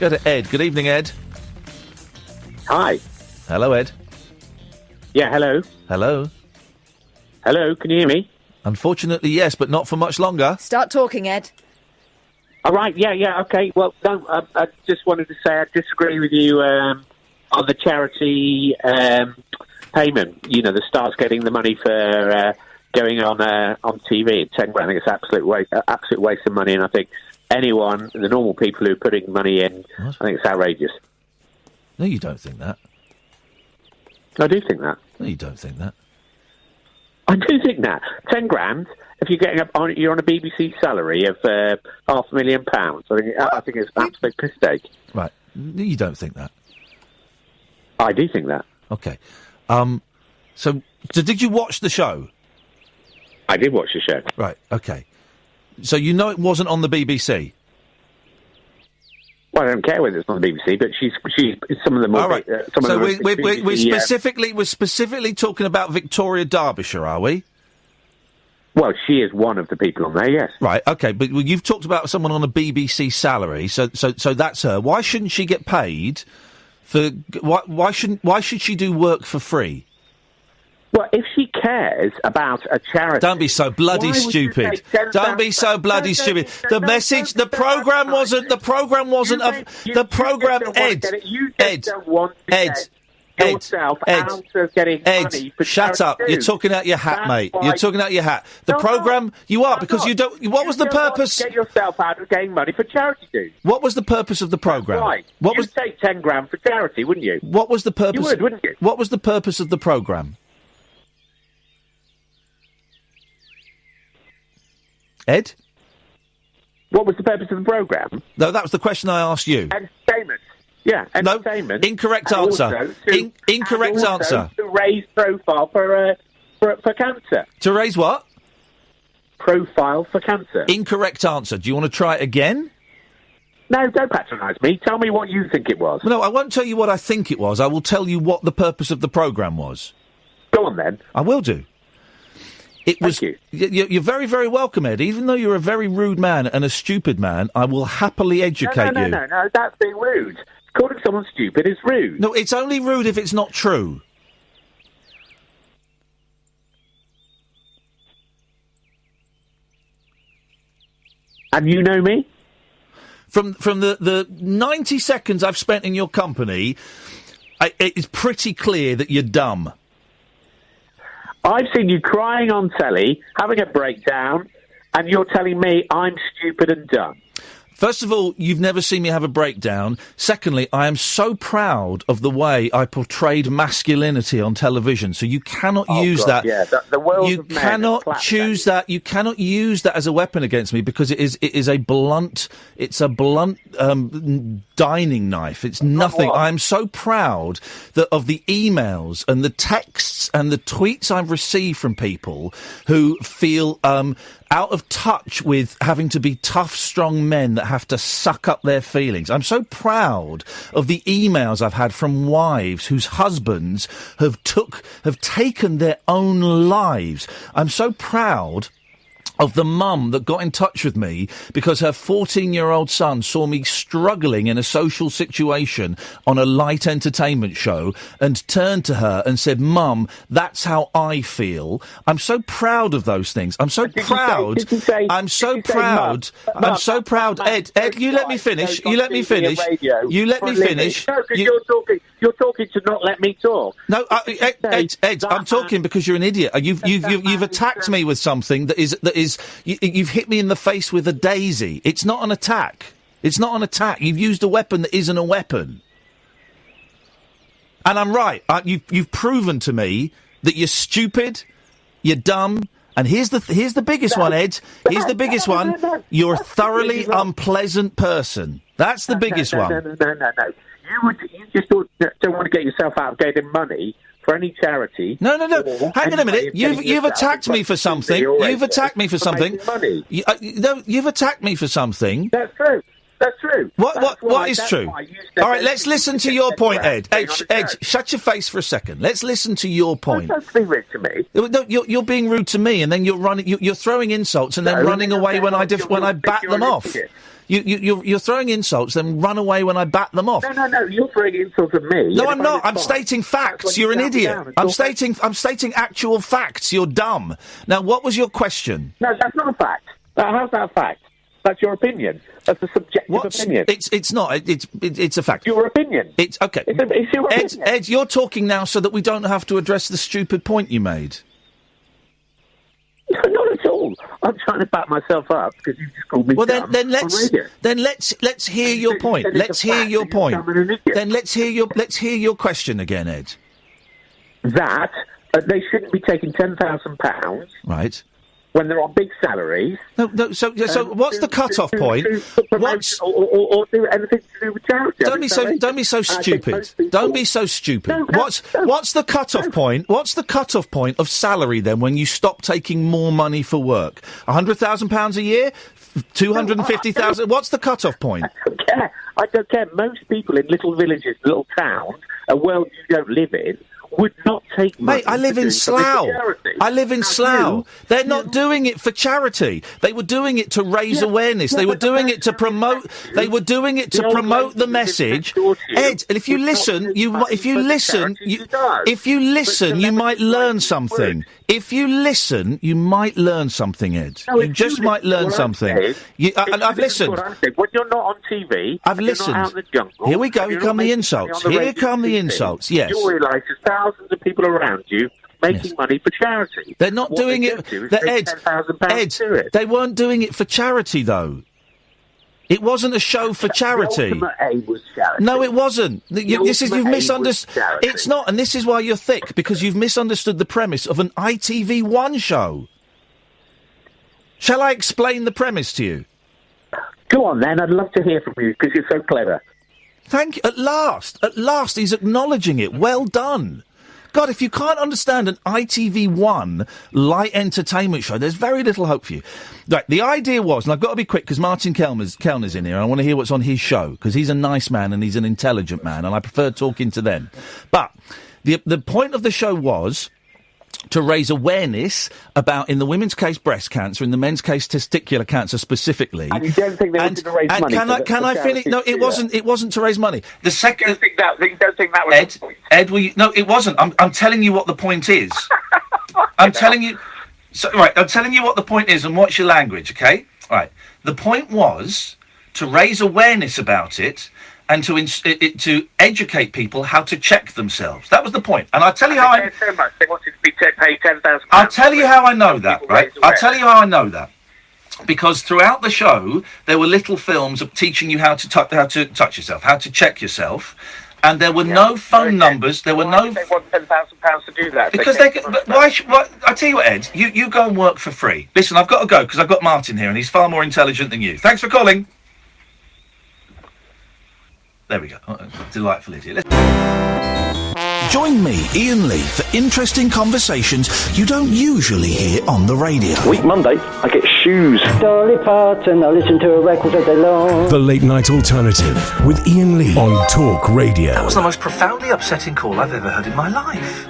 go to Ed. Good evening, Ed. Hi. Hello, Ed. Yeah, hello. Hello. Hello, can you hear me? Unfortunately, yes, but not for much longer. Start talking, Ed. All right, yeah, okay. Well, no, I just wanted to say I disagree with you on the charity payment. You know, the Star's getting the money for going on TV at 10 grand. I think it's absolute waste of money, and I think anyone, the normal people who are putting money in, what? I think it's outrageous. No, you don't think that. I do think that. No, you don't think that. I do think that. 10 grand, if you're getting you're on a BBC salary of £500,000. I think it's an absolute mistake. Right. You don't think that. I do think that. Okay. So did you watch the show? I did watch the show. Right, okay. So you know it wasn't on the BBC? Well, I don't care whether it's on the BBC, but she's some of the more. All right. We're specifically talking about Victoria Derbyshire, are we? Well, she is one of the people on there, yes. Right. Okay, but you've talked about someone on a BBC salary, so that's her. Why shouldn't she get paid for? Why should she do work for free? Well, if she cares about a charity... Don't be so bloody stupid. Don't be so bloody stupid. The message, the programme wasn't... The programme wasn't... The programme... Ed, shut up. You're talking out your hat, mate. You're talking out your hat. The programme... You are, because you don't... What was the purpose... Get yourself out of getting money for charity dues. What was the purpose of the programme? Right. You'd take 10 grand for charity, wouldn't you? What was the purpose... You would, wouldn't you? What was the purpose of the programme? Ed? What was the purpose of the programme? No, that was the question I asked you. Entertainment. Yeah, entertainment. No, incorrect answer. Incorrect answer. To raise profile for cancer. To raise what? Profile for cancer. Incorrect answer. Do you want to try it again? No, don't patronise me. Tell me what you think it was. No, I won't tell you what I think it was. I will tell you what the purpose of the programme was. Go on, then. I will do. Thank you. You're very, very welcome, Ed. Even though you're a very rude man and a stupid man, I will happily educate you. No, that's being rude. Calling someone stupid is rude. No, it's only rude if it's not true. And you know me? From the 90 seconds I've spent in your company, it's pretty clear that you're dumb. I've seen you crying on telly, having a breakdown, and you're telling me I'm stupid and dumb. First of all, you've never seen me have a breakdown. Secondly, I am so proud of the way I portrayed masculinity on television. So you cannot use that. Yeah, the world you of men cannot choose that. You cannot use that as a weapon against me because it is a blunt. It's a blunt dining knife. It's nothing. I am so proud of the emails and the texts and the tweets I've received from people who feel out of touch with having to be tough, strong men that have to suck up their feelings. I'm so proud of the emails I've had from wives whose husbands have taken their own lives. I'm so proud of the mum that got in touch with me because her 14-year-old son saw me struggling in a social situation on a light entertainment show and turned to her and said, "Mum, that's how I feel." I'm so proud of those things. I'm so proud. I'm so proud. I'm so proud. Ed, you let me finish. You let me finish. You let me finish. No, because you're talking to not let me talk. No, Ed, I'm talking because you're an idiot. You've attacked me with something that is. You've hit me in the face with a daisy. It's not an attack. It's not an attack. You've used a weapon that isn't a weapon. And I'm right. You've proven to me that you're stupid, you're dumb, and here's the biggest one, Ed. Here's the biggest one. You're a thoroughly unpleasant person. That's the biggest one. No. You just don't want to get yourself out of getting money for any charity. No. Hang on a minute. You've attacked me for something. You've attacked me for something. No, you've attacked me for something. That's true. That's true. What is true? All right, let's listen to your point, Ed. Ed, shut your face for a second. Let's listen to your point. Don't be rude to me. No, you're being rude to me, and then you're throwing insults, and then running away when I bat them off. You're throwing insults, then run away when I bat them off. No, you're throwing insults at me. No, I'm not. I'm stating facts. You're an idiot. I'm stating actual facts. You're dumb. Now, what was your question? No, that's not a fact. How's that a fact? That's your opinion. That's a subjective opinion. It's not. It's a fact. Your opinion. It's okay. It's your opinion. Ed, you're talking now so that we don't have to address the stupid point you made. No, not at all. I'm trying to back myself up because you just called me dumb. Then let's hear your point. Let's hear your point. Then let's hear your question again, Ed. That they shouldn't be taking £10,000. Right. When they're on big salaries. No. So what's the cut-off point? Or do anything to do with charity? Don't be so stupid. Don't be so stupid. What's the cut-off point? What's the cut-off point of salary then when you stop taking more money for work? £100,000 a year? 250,000? What's the cut-off point? I don't care. Most people in little villages, little towns, a world you don't live in, would not take money. Mate, I live in Slough. They're not doing it for charity. They were doing it to raise awareness. They were doing it to promote. They were doing it to promote the message. Ed, if you listen, you might learn something. If you listen, you might learn something, Ed. You just might learn something. I've listened. When you're not on TV, I've listened. You're not out in the jungle, here we go. Here come the insults. Here come the insults. Yes. You realise there's thousands of people around you making money for charity. They're not doing it. Ed, they weren't doing it for charity, though. It wasn't a show for charity. The ultimate aim was charity. No, it wasn't. You've misunderstood. It's not, and this is why you're thick, because you've misunderstood the premise of an ITV1 show. Shall I explain the premise to you? Go on, then. I'd love to hear from you, because you're so clever. Thank you. At last, he's acknowledging it. Well done. God, if you can't understand an ITV1 light entertainment show, there's very little hope for you. Right, the idea was, and I've got to be quick because Martin Kellner's in here, and I want to hear what's on his show, because he's a nice man and he's an intelligent man, and I prefer talking to them. But the point of the show was to raise awareness about, in the women's case, breast cancer, in the men's case, testicular cancer specifically. And you don't think they wanted to raise money? Can I finish? No, it wasn't. It wasn't to raise money. The second. You don't think that was the point? Ed, no, it wasn't. I'm telling you what the point is. I'm telling you. I'm telling you what the point is, and watch your language, okay? All right. The point was to raise awareness about it, and to educate people how to check themselves. That was the point. And I'll tell you how I... so much. They wanted to be paid £10,000. I'll tell you how I know that, right? I'll tell you how I know that. Because throughout the show, there were little films of teaching you how to touch yourself, how to check yourself. And there were no phone numbers. There were no... They want £10,000 to do that. Because they can... But why... I tell you what, Ed, you go and work for free. Listen, I've got to go because I've got Martin here and he's far more intelligent than you. Thanks for calling. There we go. Delightful idiot. Join me, Iain Lee, for interesting conversations you don't usually hear on the radio. Week Monday, I get shoes. Dolly Parton, I listen to a record all day long. The Late Night Alternative with Iain Lee on Talk Radio. That was the most profoundly upsetting call I've ever heard in my life.